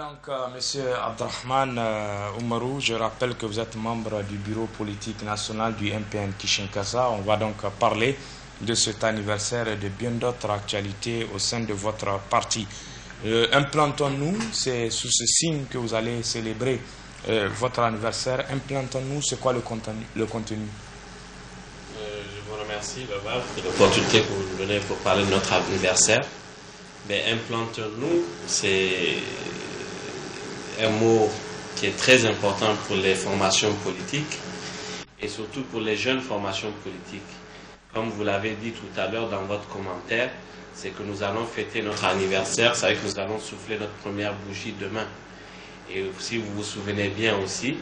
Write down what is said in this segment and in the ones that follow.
donc, Monsieur Abdrahman Oumarou, je rappelle que vous êtes membre du bureau politique national du MPN Kishinkasa. On va donc parler de cet anniversaire et de bien d'autres actualités au sein de votre parti. Implantons-nous, c'est sous ce signe que vous allez célébrer votre anniversaire. Implantons-nous, c'est quoi le contenu? Je vous remercie, Baba, pour l'opportunité que vous nous donnez pour parler de notre anniversaire. Mais implantons-nous, c'est un mot qui est très important pour les formations politiques et surtout pour les jeunes formations politiques. Comme vous l'avez dit tout à l'heure dans votre commentaire, c'est que nous allons fêter notre anniversaire, c'est vrai que nous allons souffler notre première bougie demain. Et si vous vous souvenez bien aussi,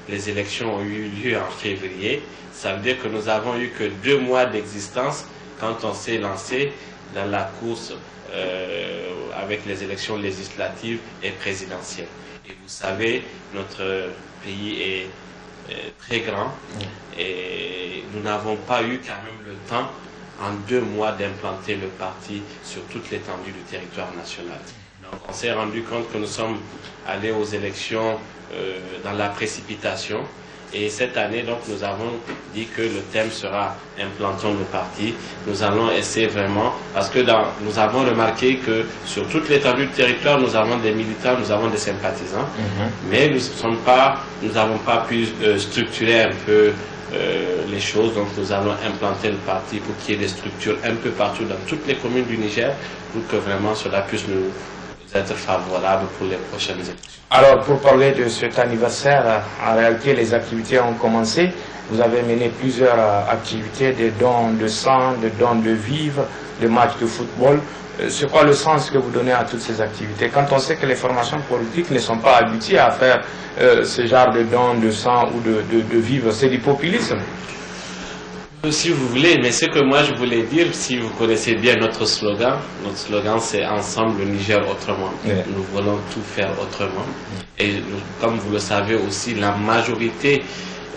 les élections ont eu lieu en février. Ça veut dire que nous avons eu que 2 mois d'existence quand on s'est lancé dans la course avec les élections législatives et présidentielles. Et vous savez, notre pays est très grand et nous n'avons pas eu quand même le temps en 2 mois d'implanter le parti sur toute l'étendue du territoire national. Donc on s'est rendu compte que nous sommes allés aux élections dans la précipitation. Et cette année, donc, nous avons dit que le thème sera « Implantons le parti ». Nous allons essayer vraiment, parce que nous avons remarqué que sur toute l'étendue du territoire, nous avons des militants, nous avons des sympathisants, mais nous n'avons pas pu structurer un peu les choses. Donc nous allons implanter le parti pour qu'il y ait des structures un peu partout dans toutes les communes du Niger, pour que vraiment cela puisse nous être favorable pour les prochaines élections. Alors, pour parler de cet anniversaire, en réalité, les activités ont commencé. Vous avez mené plusieurs activités, des dons de sang, des dons de vivres, des matchs de football. C'est quoi le sens que vous donnez à toutes ces activités? Quand on sait que les formations politiques ne sont pas habituées à faire ce genre de dons de sang ou de vivres, c'est du populisme. Si vous voulez, mais ce que moi je voulais dire, si vous connaissez bien notre slogan c'est Ensemble le Niger autrement. Nous voulons tout faire autrement. Et comme vous le savez aussi, la majorité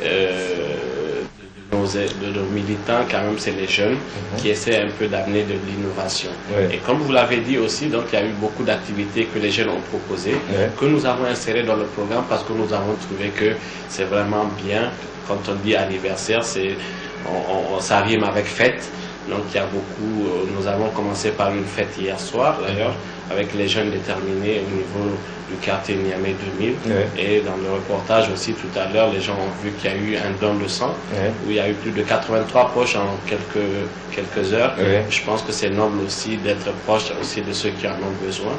de nos militants, quand même, c'est les jeunes qui essaient un peu d'amener de l'innovation. Et comme vous l'avez dit aussi, donc il y a eu beaucoup d'activités que les jeunes ont proposées, que nous avons insérées dans le programme parce que nous avons trouvé que c'est vraiment bien. Quand on dit anniversaire, ça rime avec fête. Donc il y a beaucoup, nous avons commencé par une fête hier soir d'ailleurs, avec les jeunes déterminés au niveau du quartier Niamey 2000. Et dans le reportage aussi tout à l'heure, les gens ont vu qu'il y a eu un don de sang, où il y a eu plus de 83 poches en quelques heures. Je pense que c'est noble aussi d'être proche aussi de ceux qui en ont besoin.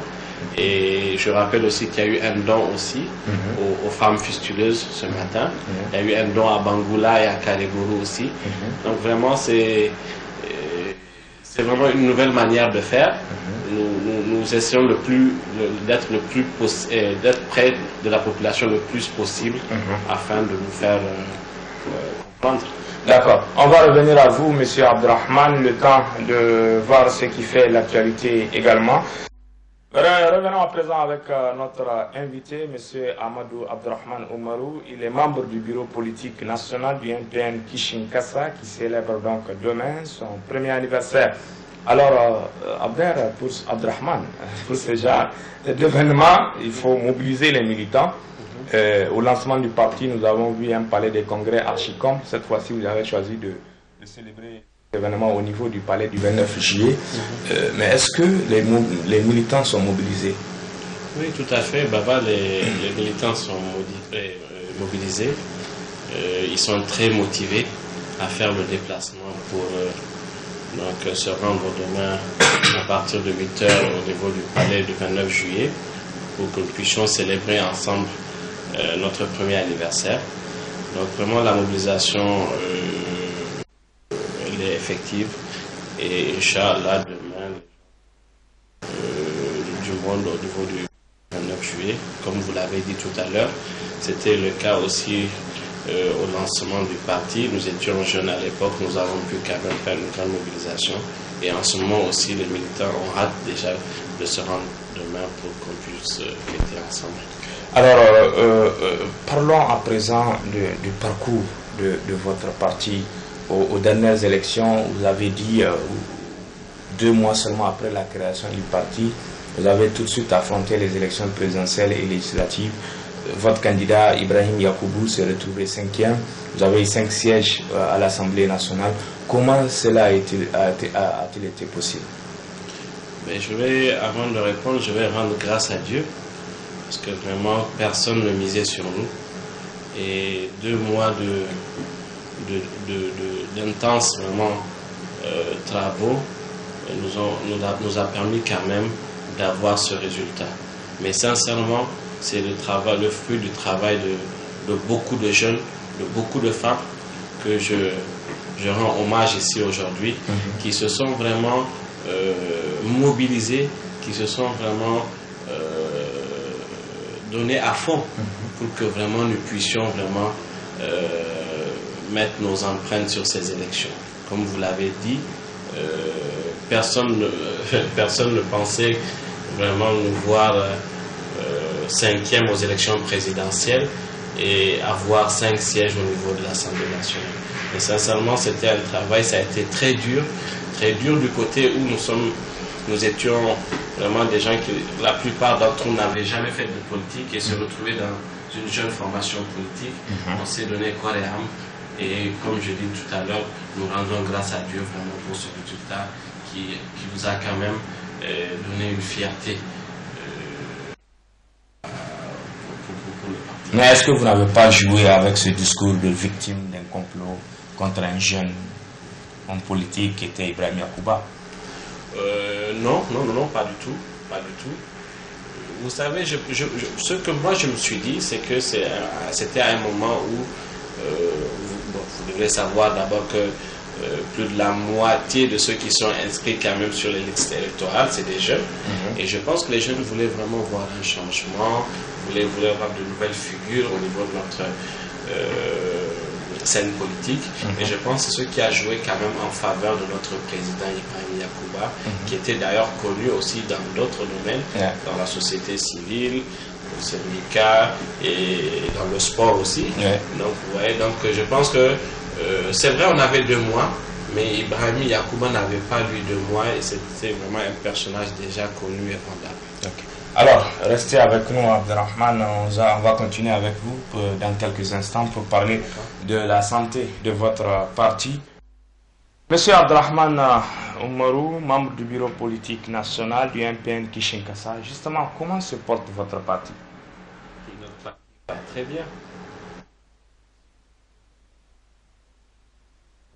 Et je rappelle aussi qu'il y a eu un don aussi aux femmes fistuleuses ce matin. Il y a eu un don à Bangoula et à Kalégourou aussi. Donc vraiment c'est vraiment une nouvelle manière de faire. Nous essayons d'être près de la population le plus possible afin de nous faire comprendre. D'accord. On va revenir à vous, Monsieur Abdrahman, le temps de voir ce qui fait l'actualité également. Revenons à présent avec notre invité, M. Amadou Abdrahman Oumarou. Il est membre du bureau politique national du MPN Kishinkasa qui célèbre donc demain son premier anniversaire. Alors, Abdrahman, pour ce genre d'événement, il faut mobiliser les militants. Au lancement du parti, nous avons vu un palais des congrès Archicom. Cette fois-ci, vous avez choisi de célébrer l'événement au niveau du palais du 29 juillet. Mais est-ce que les militants sont mobilisés? Oui, tout à fait. Baba, les militants sont mobilisés. Ils sont très motivés à faire le déplacement pour se rendre demain à partir de 8 h au niveau du palais du 29 juillet pour que nous puissions célébrer ensemble notre premier anniversaire. Donc vraiment la mobilisation elle est effective et Inch'Allah demain du monde au niveau du 29 juillet, comme vous l'avez dit tout à l'heure, c'était le cas aussi au lancement du parti. Nous étions jeunes à l'époque, nous avons pu quand même faire une grande mobilisation et en ce moment aussi les militants ont hâte déjà de se rendre demain pour qu'on puisse fêter ensemble. Alors parlons à présent du parcours de votre parti. Aux dernières élections, vous avez dit 2 mois seulement après la création du parti, vous avez tout de suite affronté les élections présidentielles et législatives. Votre candidat Ibrahim Yacoubou s'est retrouvé 5e. Vous avez eu 5 sièges à l'Assemblée nationale. Comment cela a-t-il été possible? Mais avant de répondre, je vais rendre grâce à Dieu, parce que vraiment personne ne misait sur nous. Et 2 mois d'intenses vraiment travaux nous a permis quand même d'avoir ce résultat. Mais sincèrement, c'est le fruit du travail de beaucoup de jeunes, de beaucoup de femmes que je rends hommage ici aujourd'hui, qui se sont vraiment mobilisés, qui se sont vraiment donnés à fond pour que vraiment nous puissions vraiment mettre nos empreintes sur ces élections. Comme vous l'avez dit, personne ne pensait vraiment nous voir 5e aux élections présidentielles et avoir 5 sièges au niveau de l'Assemblée nationale. Et sincèrement, c'était un travail, ça a été très dur du côté où nous étions vraiment des gens qui, la plupart d'entre nous n'avaient jamais fait de politique et se retrouver dans une jeune formation politique. On s'est donné corps et âme. Et comme je dis tout à l'heure, nous rendons grâce à Dieu vraiment pour ce résultat qui nous a quand même donné une fierté. Mais est-ce que vous n'avez pas joué avec ce discours de victime d'un complot contre un jeune homme politique qui était Ibrahim Yacouba? Non, pas du tout. Vous savez, ce que moi je me suis dit, c'est que c'était à un moment où vous devez savoir d'abord que plus de la moitié de ceux qui sont inscrits quand même sur les listes électorales, c'est des jeunes. Et je pense que les jeunes voulaient vraiment voir un changement, voulaient avoir de nouvelles figures au niveau de notre scène politique. Et je pense que c'est ce qui a joué quand même en faveur de notre président Ibrahim Yacouba, qui était d'ailleurs connu aussi dans d'autres domaines, dans la société civile, au syndicat et dans le sport aussi. Donc, vous voyez, donc je pense que c'est vrai, on avait 2 mois, mais Ibrahim Yacouba n'avait pas lui 2 mois et c'était vraiment un personnage déjà connu et vendable. Alors, restez avec nous, Abdelrahman. On va continuer avec vous dans quelques instants pour parler de la santé de votre parti. Monsieur Abdelrahman Oumarou, membre du bureau politique national du MPN Kishinkasa, justement, comment se porte votre parti? Notre parti va très bien.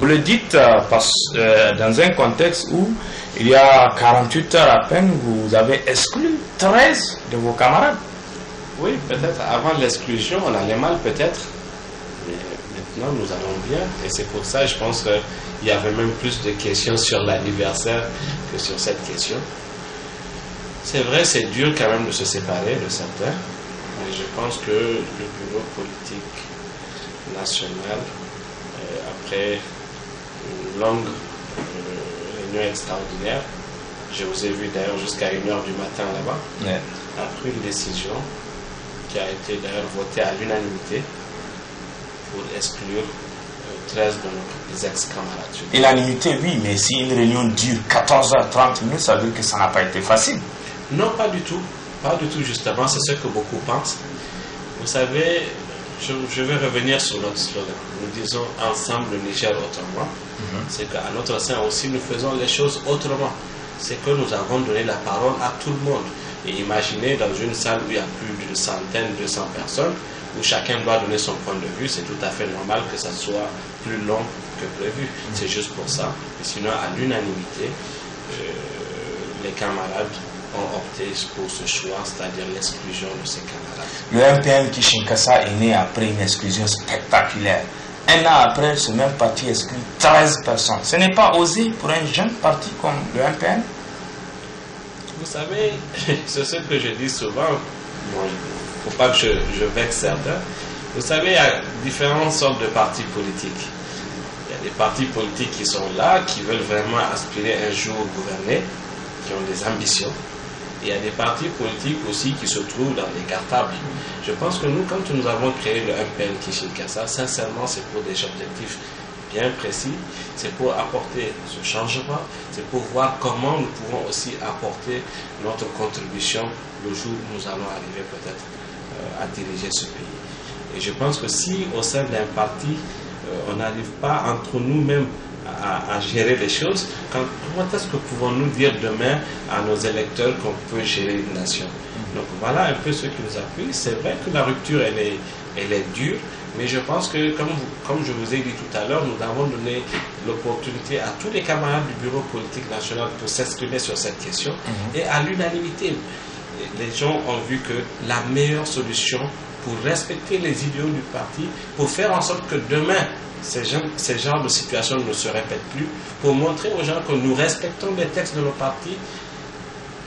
Vous le dites dans un contexte où il y a 48 heures à peine, vous avez exclu 13 de vos camarades. Oui, peut-être avant l'exclusion, on allait mal peut-être, mais maintenant nous allons bien. Et c'est pour ça, je pense qu'il y avait même plus de questions sur l'anniversaire que sur cette question. C'est vrai, c'est dur quand même de se séparer de certains, mais je pense que le bureau politique national, après une longue réunion extraordinaire, je vous ai vu d'ailleurs jusqu'à 1h du matin là-bas, a pris une décision qui a été d'ailleurs votée à l'unanimité pour exclure 13 de nos ex-camarades. L'unanimité, oui, mais si une réunion dure 14h30 minutes, ça veut dire que ça n'a pas été facile. Non, pas du tout. Pas du tout, justement, c'est ce que beaucoup pensent. Vous savez, je vais revenir sur notre slogan. Nous disons ensemble le Niger autrement. C'est qu'à notre sein aussi, nous faisons les choses autrement. C'est que nous avons donné la parole à tout le monde. Et imaginez dans une salle où il y a plus d'une centaine, 200 personnes, où chacun doit donner son point de vue, c'est tout à fait normal que ça soit plus long que prévu. C'est juste pour ça. Et sinon, à l'unanimité, les camarades ont opté pour ce choix, c'est-à-dire l'exclusion de ces camarades. Le MPN Kishinkasa est né après une exclusion spectaculaire. Un an après, ce même parti exclut 13 personnes. Ce n'est pas osé pour un jeune parti comme le MPN? Vous savez, c'est ce que je dis souvent. Bon, il ne faut pas que je vexe certains. Vous savez, il y a différentes sortes de partis politiques. Il y a des partis politiques qui sont là, qui veulent vraiment aspirer un jour gouverner, qui ont des ambitions. Il y a des partis politiques aussi qui se trouvent dans des cartables. Je pense que nous, quand nous avons créé le MPN Kishinkasa, sincèrement, c'est pour des objectifs bien précis, c'est pour apporter ce changement, c'est pour voir comment nous pouvons aussi apporter notre contribution le jour où nous allons arriver peut-être à diriger ce pays. Et je pense que si au sein d'un parti, on n'arrive pas entre nous-mêmes à gérer les choses, comment est-ce que pouvons-nous dire demain à nos électeurs qu'on peut gérer une nation? Donc voilà un peu ce qui nous appuie. C'est vrai que la rupture, elle est dure, mais je pense que, comme je vous ai dit tout à l'heure, nous avons donné l'opportunité à tous les camarades du bureau politique national pour s'exprimer sur cette question, et à l'unanimité. Les gens ont vu que la meilleure solution pour respecter les idéaux du parti, pour faire en sorte que demain, ces genres de situations ne se répètent plus, pour montrer aux gens que nous respectons les textes de nos partis,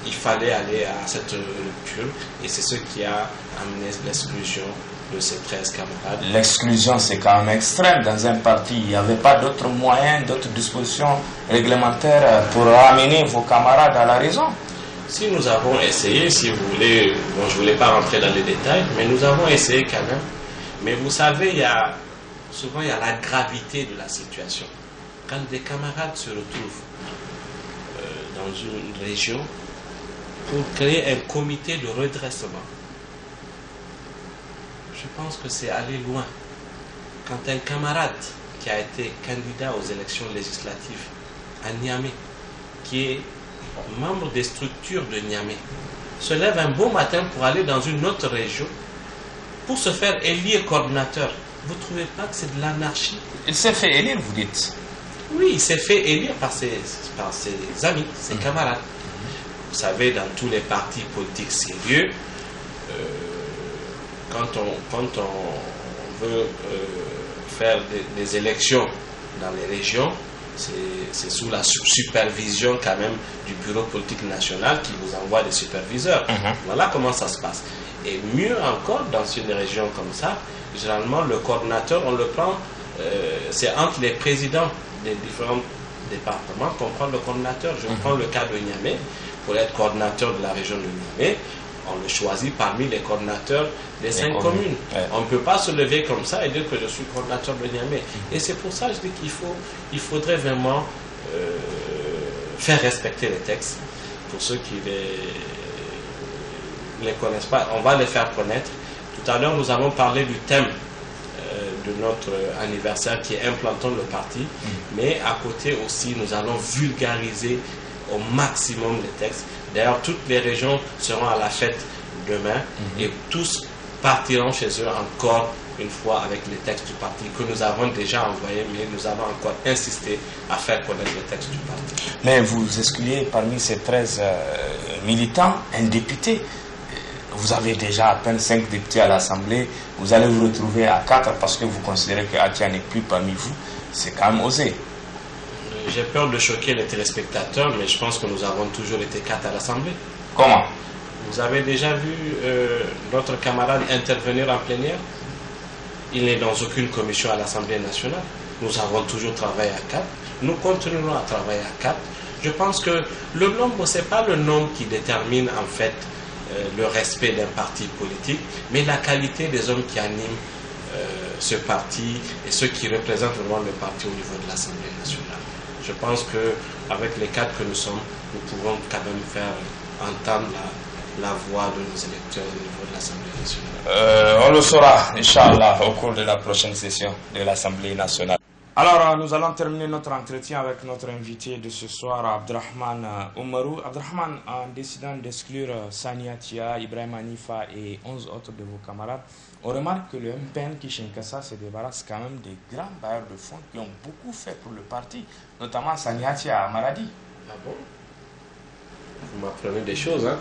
il fallait aller à cette rupture, et c'est ce qui a amené l'exclusion de ces 13 camarades. L'exclusion, c'est quand même extrême dans un parti. Il n'y avait pas d'autres moyens, d'autres dispositions réglementaires pour ramener vos camarades à la raison. Si nous avons essayé, si vous voulez, bon, je ne voulais pas rentrer dans les détails, mais nous avons essayé quand même. Mais vous savez, souvent il y a la gravité de la situation. Quand des camarades se retrouvent dans une région pour créer un comité de redressement, je pense que c'est aller loin. Quand un camarade qui a été candidat aux élections législatives à Niamey, qui est membre des structures de Niamey, se lève un beau matin pour aller dans une autre région pour se faire élire coordinateur, vous ne trouvez pas que c'est de l'anarchie? Il s'est fait élire, vous dites? Oui, il s'est fait élire par ses amis, ses camarades. Vous savez, dans tous les partis politiques sérieux, quand on veut faire des élections dans les régions, c'est sous la supervision quand même du bureau politique national qui vous envoie des superviseurs. Voilà comment ça se passe. Et mieux encore, dans une région comme ça, généralement le coordinateur, on le prend, c'est entre les présidents des différents départements qu'on prend le coordinateur. Je prends le cas de Niamey. Pour être coordinateur de la région de Niamey, on le choisit parmi les coordinateurs des 5 communes. On ne peut pas se lever comme ça et dire que je suis coordinateur de Niamey. Et c'est pour ça que je dis qu'il faudrait vraiment faire respecter les textes. Pour ceux qui ne les connaissent pas, on va les faire connaître. Tout à l'heure, nous avons parlé du thème de notre anniversaire qui est Implantons le parti. Mais à côté aussi, nous allons vulgariser au maximum les textes. D'ailleurs, toutes les régions seront à la fête demain et tous partiront chez eux encore une fois avec les textes du parti que nous avons déjà envoyés, mais nous allons encore insister à faire connaître les textes du parti. Mais vous excluez parmi ces 13 militants un député. Vous avez déjà à peine 5 députés à l'Assemblée. Vous allez vous retrouver à 4 parce que vous considérez que Atia n'est plus parmi vous. C'est quand même osé. J'ai peur de choquer les téléspectateurs, mais je pense que nous avons toujours été 4 à l'Assemblée. Comment? Vous avez déjà vu notre camarade intervenir en plénière? Il n'est dans aucune commission à l'Assemblée nationale. Nous avons toujours travaillé à 4. Nous continuerons à travailler à 4. Je pense que le nombre, ce n'est pas le nombre qui détermine en fait le respect d'un parti politique, mais la qualité des hommes qui animent ce parti et ceux qui représentent vraiment le parti au niveau de l'Assemblée nationale. Je pense qu'avec les 4 que nous sommes, nous pouvons quand même faire entendre la voix de nos électeurs au niveau de l'Assemblée nationale. On le saura, Inch'Allah, au cours de la prochaine session de l'Assemblée nationale. Alors, nous allons terminer notre entretien avec notre invité de ce soir, Abdrahman Oumarou. Abdrahman, en décidant d'exclure Sani Atia, Ibrahim Hanifa et 11 autres de vos camarades, on remarque que le MPN Kishinkasa se débarrasse quand même des grands bailleurs de fonds qui ont beaucoup fait pour le parti, notamment Sani Atia à Maradi. Ah bon? Vous m'apprenez des choses, hein?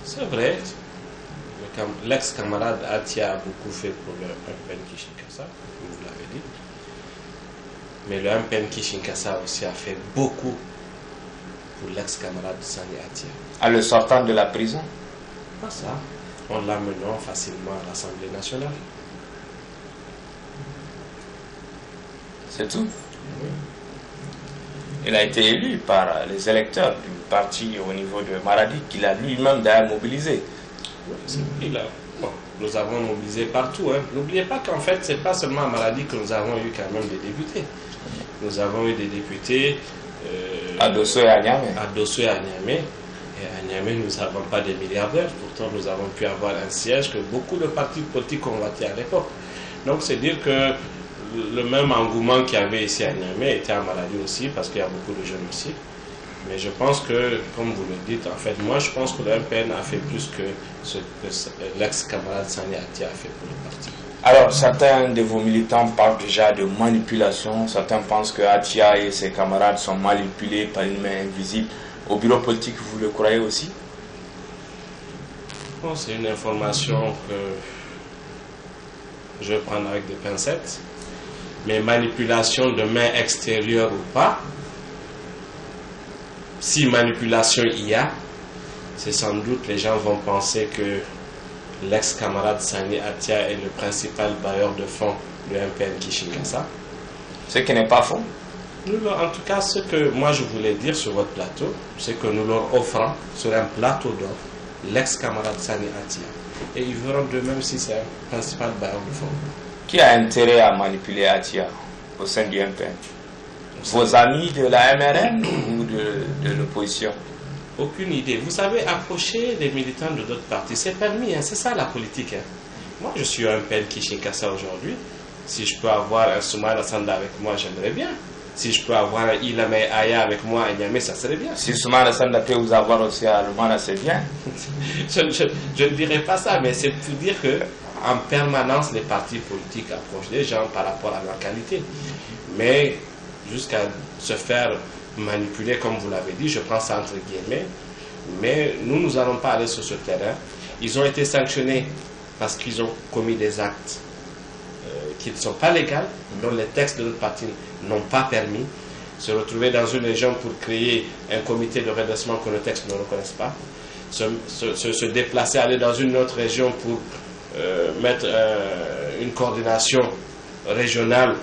C'est vrai. L'ex-camarade Atia a beaucoup fait pour le MPN Kishinkasa, comme vous l'avez dit. Mais le MPN Kishinkasa aussi a fait beaucoup pour l'ex-camarade Sani Atia. À le sortant de la prison? Pas ça. En l'amenant facilement à l'Assemblée nationale. C'est tout? Oui. Il a été élu par les électeurs du parti au niveau de Maradi, qu'il a lui-même d'ailleurs mobilisé. Oui, là. Bon, nous avons mobilisé partout. Hein. N'oubliez pas qu'en fait, ce n'est pas seulement à Maradi que nous avons eu quand même des députés. Nous avons eu des députés à Dosso et à Niamey. À Dosso et à Niamey. Et à Niamey, nous n'avons pas des milliardaires. Pourtant, nous avons pu avoir un siège que beaucoup de partis politiques convoitaient à l'époque. Donc, c'est dire que le même engouement qu'il y avait ici à Niamey était à Maradi aussi, parce qu'il y a beaucoup de jeunes aussi. Mais je pense que, comme vous le dites, en fait, moi, je pense que le MPN a fait plus que ce que l'ex-camarade Sani Atia a fait pour le parti. Alors, certains de vos militants parlent déjà de manipulation. Certains pensent que Atia et ses camarades sont manipulés par une main invisible. Au bureau politique, vous le croyez aussi? Bon, c'est une information que je vais prendre avec des pincettes. Mais manipulation de main extérieure ou pas, si manipulation il y a, c'est sans doute les gens vont penser que l'ex-camarade Sani Atia est le principal bailleur de fonds du MPN Kishinkasa. Ce qui n'est pas faux. En tout cas, ce que moi je voulais dire sur votre plateau, c'est que nous leur offrons sur un plateau d'or l'ex-camarade Sani Atia. Et ils verront de même si c'est un principal bailleur de fonds. Qui a intérêt à manipuler Atia au sein du MPN? Vos amis de la MRN ou de l'opposition? Aucune idée. Vous savez, approcher des militants de d'autres partis, c'est permis, hein, c'est ça la politique. Hein. Moi, je suis un MPN Kishinkasa aujourd'hui. Si je peux avoir un Soumana Sanda avec moi, j'aimerais bien. Si je peux avoir un Ilame Aya avec moi à Niamey, ça serait bien. Si Soumana Sanda peut vous avoir aussi à Lumana, c'est bien. je ne dirais pas ça, mais c'est pour dire que en permanence, les partis politiques approchent des gens par rapport à leur qualité. Mais jusqu'à se faire manipuler, comme vous l'avez dit, je prends ça entre guillemets, mais nous n'allons pas aller sur ce terrain. Ils ont été sanctionnés parce qu'ils ont commis des actes qui ne sont pas légaux, dont les textes de notre parti n'ont pas permis. Se retrouver dans une région pour créer un comité de redressement que nos textes ne reconnaissent pas, se déplacer, aller dans une autre région pour mettre une coordination régionale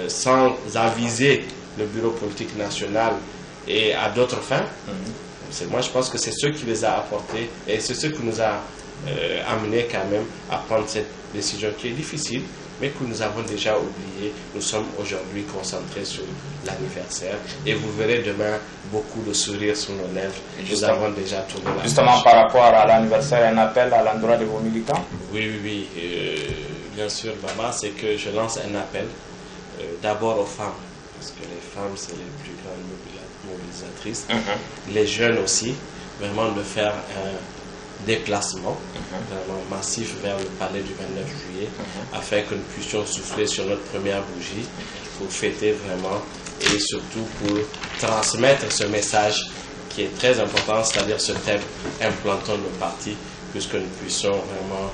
sans aviser le bureau politique national et à d'autres fins. Moi, je pense que c'est ce qui les a apportés et c'est ce qui nous a amené quand même à prendre cette décision qui est difficile, mais que nous avons déjà oublié. Nous sommes aujourd'hui concentrés sur l'anniversaire et vous verrez demain beaucoup de sourires sur nos lèvres. Nous avons déjà tourné la page. Justement, par rapport à l'anniversaire, un appel à l'endroit de vos militants? Oui. Bien sûr, Baba, c'est que je lance un appel d'abord aux femmes, parce que les femmes, c'est les plus grandes mobilisatrices. Les jeunes aussi, vraiment de faire un déplacement vraiment massif vers le palais du 29 juillet afin que nous puissions souffler sur notre première bougie pour fêter vraiment et surtout pour transmettre ce message qui est très important, c'est-à-dire ce thème implantant le parti, puisque nous puissions vraiment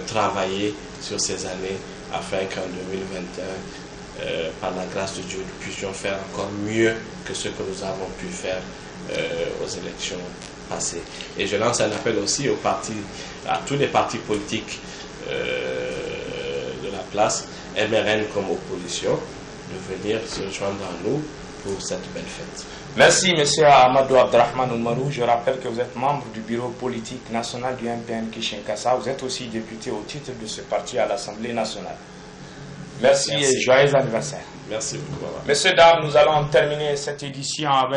travailler sur ces années afin qu'en 2021, par la grâce de Dieu, nous puissions faire encore mieux que ce que nous avons pu faire aux élections passées. Et je lance un appel aussi aux partis, à tous les partis politiques de la place, MRN comme opposition, de venir se joindre à nous pour cette belle fête. Merci, M. Amadou Abdrahman Oumarou. Je rappelle que vous êtes membre du bureau politique national du MPN Kishinkasa. Vous êtes aussi député au titre de ce parti à l'Assemblée nationale. Merci et joyeux anniversaire. Merci beaucoup. Messieurs, dames, nous allons terminer cette édition avec